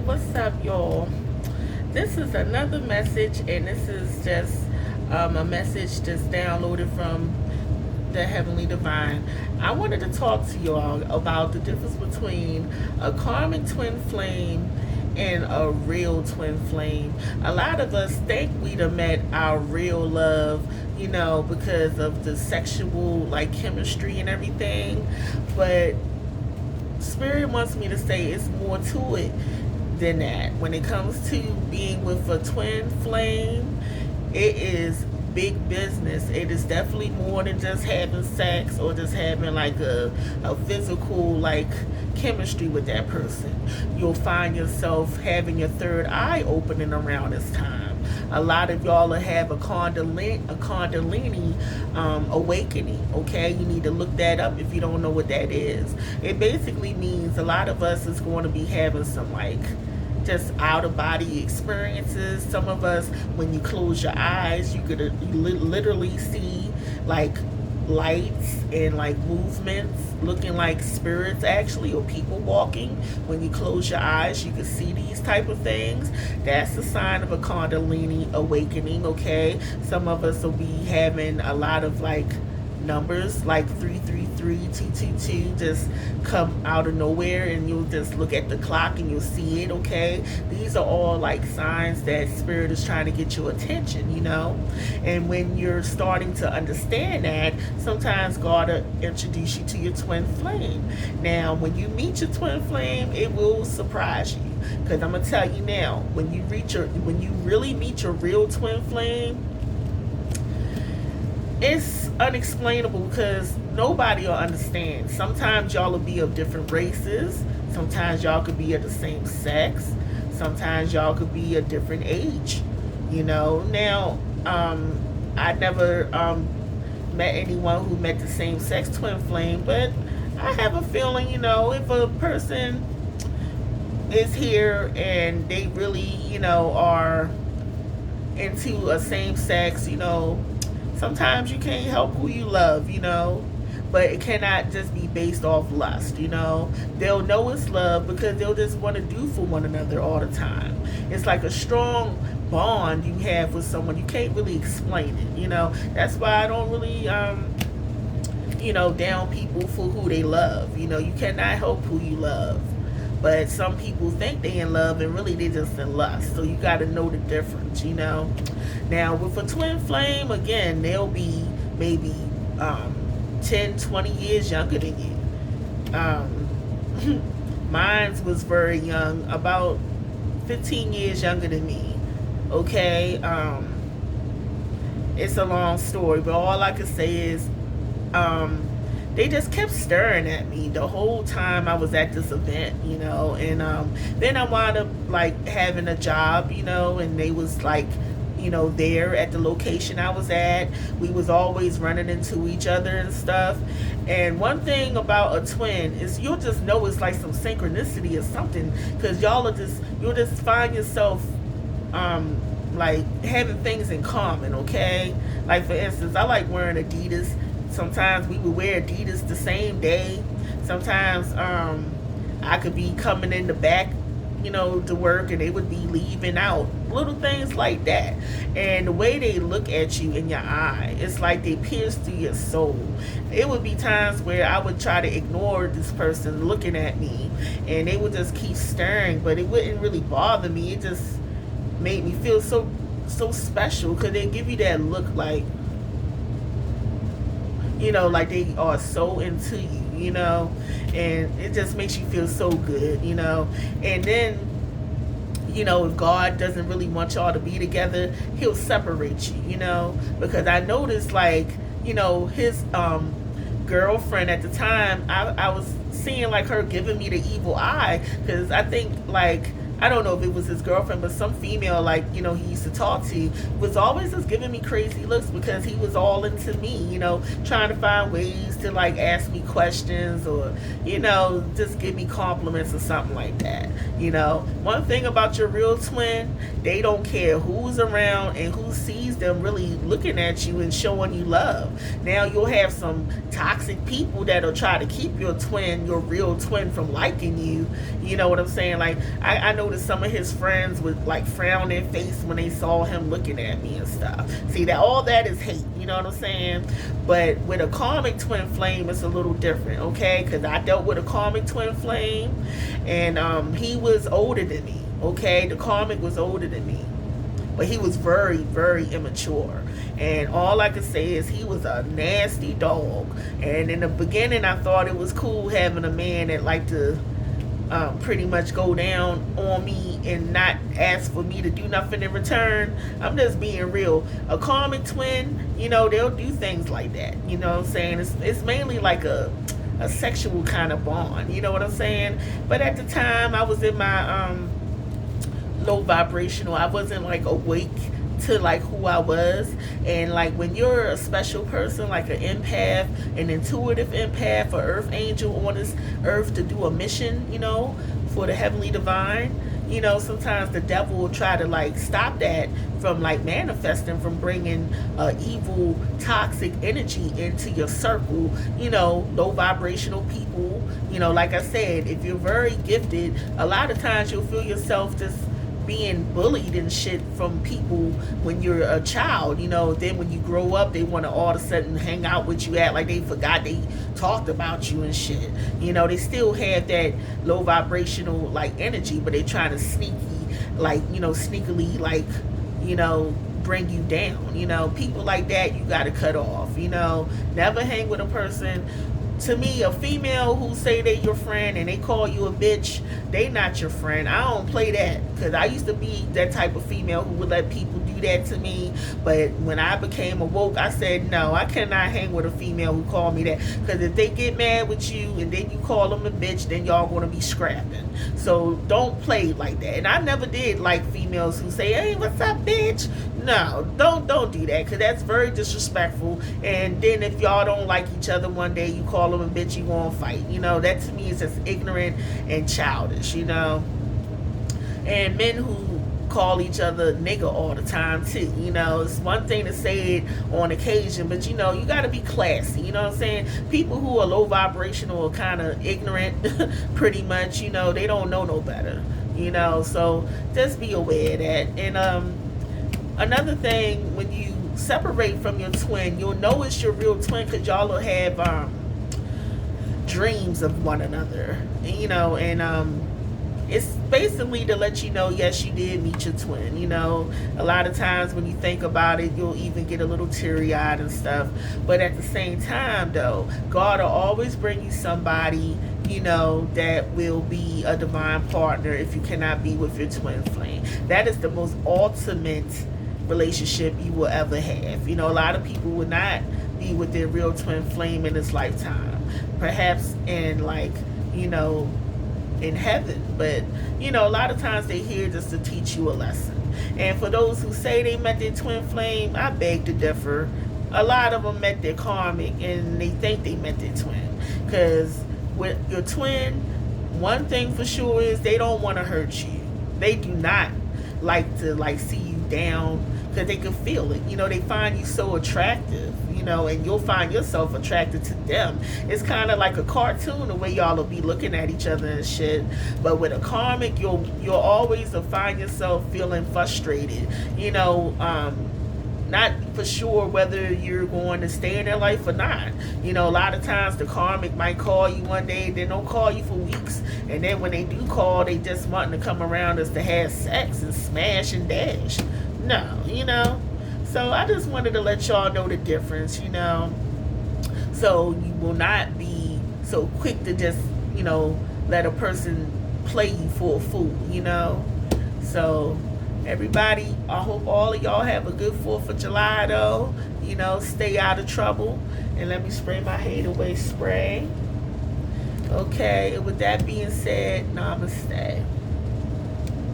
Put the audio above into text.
What's up, y'all? This is another message, and this is just a message just downloaded from the Heavenly Divine. I wanted to talk to y'all about the difference between a karmic twin flame and a real twin flame. A lot of us think we'd have met our real love, because of the sexual chemistry and everything, but Spirit wants me to say it's more to it than that. When it comes to being with a twin flame, it is big business. It is definitely more than just having sex or just having a physical chemistry with that person. You'll find yourself having your third eye opening around this time. A lot of y'all will have a Kundalini awakening. Okay, you need to look that up if you don't know what that is. It basically means a lot of us is going to be having some just out of body experiences. Some of us, when you close your eyes, you could literally see lights and movements looking like spirits actually, or people walking. When you close your eyes, you can see these type of things. That's a sign of a Kundalini awakening. Okay, some of us will be having a lot of numbers 333, 222 just come out of nowhere, and you'll just look at the clock and you'll see it. Okay, these are all signs that Spirit is trying to get your attention, and when you're starting to understand that, sometimes God will introduce you to your twin flame. Now when you meet your twin flame, it will surprise you, because I'm gonna tell you now, when you really meet your real twin flame, it's unexplainable, because nobody will understand. Sometimes y'all will be of different races. Sometimes y'all could be of the same sex. Sometimes y'all could be a different age. Now, I never met anyone who met the same sex twin flame, but I have a feeling, if a person is here and they really, are into a same sex, sometimes you can't help who you love, but it cannot just be based off lust, They'll know it's love because they'll just want to do for one another all the time. It's like a strong bond you have with someone. You can't really explain it, That's why I don't really, down people for who they love. You cannot help who you love. But some people think they in love and really they just in lust. So you got to know the difference, Now with a twin flame, again, they'll be maybe 10, 20 years younger than you. Mine was very young, about 15 years younger than me. Okay, it's a long story, but all I can say is they just kept staring at me the whole time I was at this event, and then I wound up having a job, and they was there at the location I was at. We was always running into each other and stuff. And one thing about a twin is you'll just know it's some synchronicity or something, because you'll just find yourself having things in common. Okay, for instance, I like wearing Adidas. Sometimes we would wear Adidas the same day. Sometimes I could be coming in the back, to work, and they would be leaving out. Little things like that. And the way they look at you in your eye, it's like they pierce through your soul. It would be times where I would try to ignore this person looking at me, and they would just keep staring, but it wouldn't really bother me. It just made me feel so special, because they give you that look they are so into you, and it just makes you feel so good, and then, if God doesn't really want y'all to be together, he'll separate you, because I noticed his girlfriend at the time, I was seeing her giving me the evil eye, because I think I don't know if it was his girlfriend, but some female, he used to talk to, was always just giving me crazy looks, because he was all into me, trying to find ways to like ask me questions, or just give me compliments or something like that. One thing about your real twin, they don't care who's around and who sees them really looking at you and showing you love. Now you'll have some toxic people that'll try to keep your real twin, from liking you. You know what I'm saying? Like I noticed some of his friends would like frown their face when they saw him looking at me and stuff. See, that all that is hate. You know what I'm saying? But with a karmic twin flame, it's a little different, okay? Because I dealt with a karmic twin flame, and he was older than me, okay? The karmic was older than me, but he was very, very immature. And all I could say is he was a nasty dog. And in the beginning, I thought it was cool having a man that liked to pretty much go down on me and not ask for me to do nothing in return. I'm just being real. A karmic twin, they'll do things like that. You know what I'm saying? It's mainly like a sexual kind of bond. You know what I'm saying? But at the time, I was in my low vibrational. I wasn't like awake to like who I was. And like when you're a special person, like an empath, an intuitive empath, or earth angel on this earth to do a mission, for the heavenly divine, sometimes the devil will try to like stop that from like manifesting, from bringing evil toxic energy into your circle. Low vibrational people, like I said, if you're very gifted, a lot of times you'll feel yourself just being bullied and shit from people when you're a child. Then when you grow up, they want to all of a sudden hang out with you, act like they forgot they talked about you and shit. They still have that low vibrational like energy, but they trying to sneakily like bring you down. People like that you got to cut off. Never hang with a person. To me, a female who say they your friend and they call you a bitch, they not your friend. I don't play that, because I used to be that type of female who would let people do that to me. But when I became awoke, I said, no, I cannot hang with a female who call me that, because if they get mad with you and then you call them a bitch, then y'all gonna be scrapping. So don't play like that. And I never did like females who say, hey, what's up, bitch? No, don't do that, because that's very disrespectful. And then if y'all don't like each other one day, you call them a bitch, you gonna fight. That to me is just ignorant and childish. And men who call each other nigga all the time too. It's one thing to say it on occasion, but you got to be classy. You know what I'm saying? People who are low vibrational are kind of ignorant, pretty much. They don't know no better. So just be aware of that. And another thing, when you separate from your twin, you'll know it's your real twin, because y'all will have dreams of one another. And it's basically to let you know, yes, you did meet your twin. A lot of times when you think about it, you'll even get a little teary-eyed and stuff. But at the same time, though, God will always bring you somebody, that will be a divine partner if you cannot be with your twin flame. That is the most ultimate relationship you will ever have. A lot of people will not be with their real twin flame in this lifetime. Perhaps in like, in heaven, but a lot of times they here just to teach you a lesson. And for those who say they met their twin flame, I beg to differ. A lot of them met their karmic and they think they met their twin, because with your twin, one thing for sure is they don't want to hurt you. They do not like to like see you down, because they can feel it. They find you so attractive, and you'll find yourself attracted to them. It's kind of like a cartoon, the way y'all will be looking at each other and shit. But with a karmic, you'll always find yourself feeling frustrated. Not for sure whether you're going to stay in their life or not. A lot of times the karmic might call you one day, then don't call you for weeks. And then when they do call, they just wanting to come around us to have sex and smash and dash. No, so I just wanted to let y'all know the difference, so you will not be so quick to just, let a person play you for a fool, So everybody, I hope all of y'all have a good 4th of July though. Stay out of trouble. And let me spray my hate away spray. Okay, with that being said, namaste.